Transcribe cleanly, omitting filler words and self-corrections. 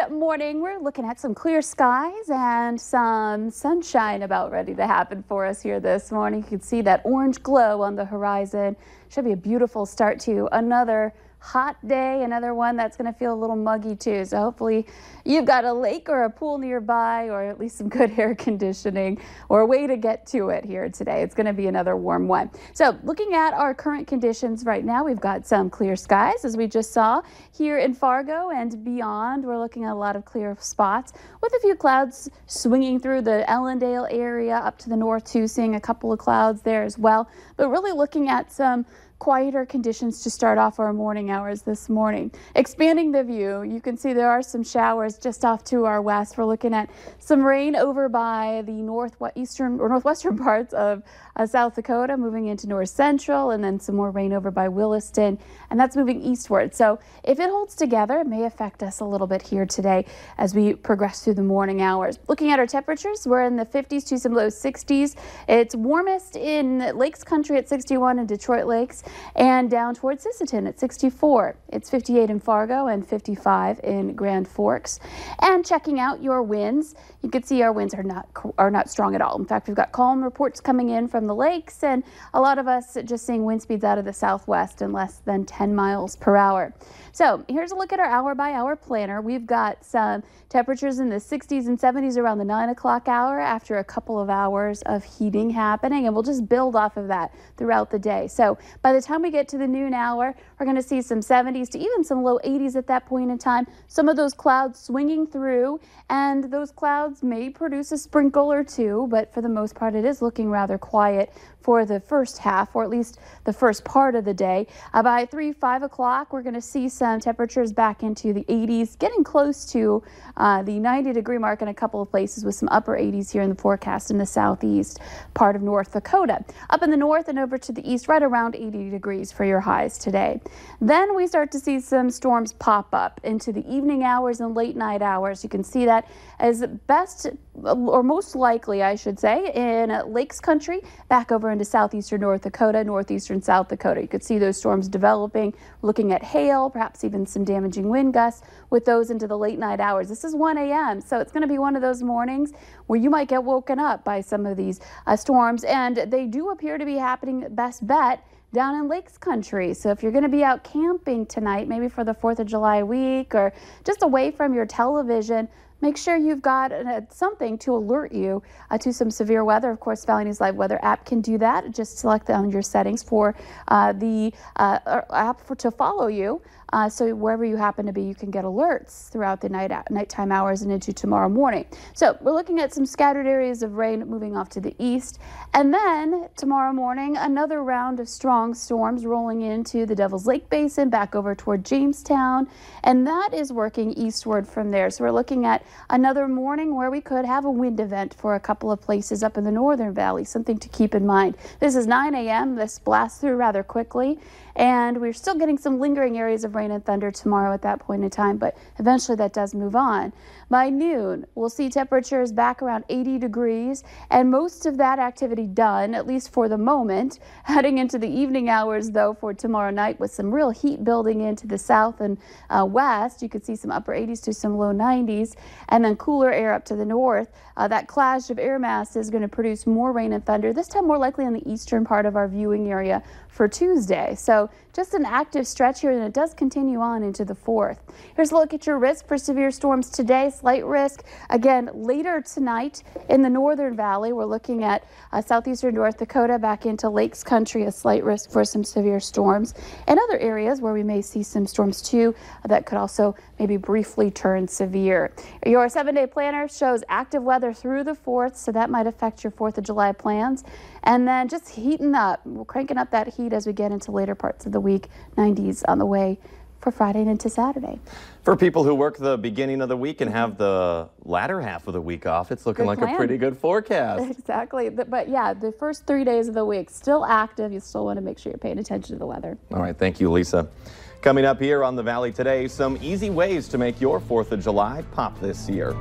Good morning. We're looking at some clear skies and some sunshine about ready to happen for us here this morning. You can see that orange glow on the horizon. Should be a beautiful start to another hot day, another one that's going to feel a little muggy too. So hopefully you've got a lake or a pool nearby, or at least some good air conditioning or a way to get to it here today. It's going to be another warm one. So looking at our current conditions right now, we've got some clear skies as we just saw here in Fargo and beyond. We're looking at a lot of clear spots with a few clouds swinging through the Ellendale area up to the north too, seeing a couple of clouds there as well. But really looking at some quieter conditions to start off our morning hours this morning. Expanding the view, you can see there are some showers just off to our west. We're looking at some rain over by the northwestern parts of South Dakota, moving into north central, and then some more rain over by Williston, and that's moving eastward. So if it holds together, it may affect us a little bit here today as we progress through the morning hours. Looking at our temperatures, we're in the 50s to some low 60s. It's warmest in Lakes Country at 61 in Detroit Lakes, and down towards Sisseton at 64. It's 58 in Fargo and 55 in Grand Forks. And checking out your winds, you can see our winds are not strong at all. In fact, we've got calm reports coming in from the lakes, and a lot of us just seeing wind speeds out of the southwest and less than 10 miles per hour. So here's a look at our hour-by-hour planner. We've got some temperatures in the 60s and 70s around the 9 o'clock hour after a couple of hours of heating happening, and we'll just build off of that throughout the day. So by the time we get to the noon hour, we're going to see some 70s to even some low 80s at that point in time. Some of those clouds swinging through, and those clouds may produce a sprinkle or two, but for the most part, it is looking rather quiet for the first half, or at least the first part of the day. By 5 o'clock, we're going to see some temperatures back into the 80s, getting close to the 90-degree mark in a couple of places, with some upper 80s here in the forecast in the southeast part of North Dakota. Up in the north and over to the east, right around 80 degrees for your highs today. Then we start to see some storms pop up into the evening hours and late night hours. You can see that as best, or most likely, I should say, in Lakes Country, back over into southeastern North Dakota, northeastern South Dakota. You could see those storms developing, looking at hail, perhaps even some damaging wind gusts with those into the late night hours. This is 1 a.m., so it's going to be one of those mornings where you might get woken up by some of these storms, and they do appear to be happening, best bet, down in Lakes Country. So if you're going to be out camping tonight, maybe for the 4th of July week or just away from your television, make sure you've got something to alert you to some severe weather. Of course, Valley News Live Weather app can do that. Just select on your settings for the app to follow you. So wherever you happen to be, you can get alerts throughout the nighttime hours and into tomorrow morning. So we're looking at some scattered areas of rain moving off to the east. And then tomorrow morning, another round of strong storms rolling into the Devil's Lake Basin, back over toward Jamestown. And that is working eastward from there. So we're looking at another morning where we could have a wind event for a couple of places up in the northern valley, something to keep in mind. This is 9 a.m. This blasts through rather quickly, and we're still getting some lingering areas of rain and thunder tomorrow at that point in time, but eventually that does move on. By noon, we'll see temperatures back around 80 degrees, and most of that activity done, at least for the moment. Heading into the evening hours, though, for tomorrow night, with some real heat building into the south and west. You could see some upper 80s to some low 90s, and then cooler air up to the north. That clash of air mass is going to produce more rain and thunder, this time more likely in the eastern part of our viewing area for Tuesday. So just an active stretch here, and it does continue on into the 4th. Here's a look at your risk for severe storms today. Slight risk again later tonight in the northern valley. We're looking at southeastern North Dakota back into Lakes Country, a slight risk for some severe storms, and other areas where we may see some storms too that could also maybe briefly turn severe. Your 7-day planner shows active weather through the 4th, so that might affect your 4th of July plans. And then just heating up, we're cranking up that heat as we get into later parts of the week. 90s on the way for Friday and into Saturday. For people who work the beginning of the week and have the latter half of the week off, it's looking like a pretty good forecast. Exactly. But yeah, the first 3 days of the week still active. You still want to make sure you're paying attention to the weather. All right. Thank you, Lisa. Coming up here on the Valley today, some easy ways to make your 4th of July pop this year.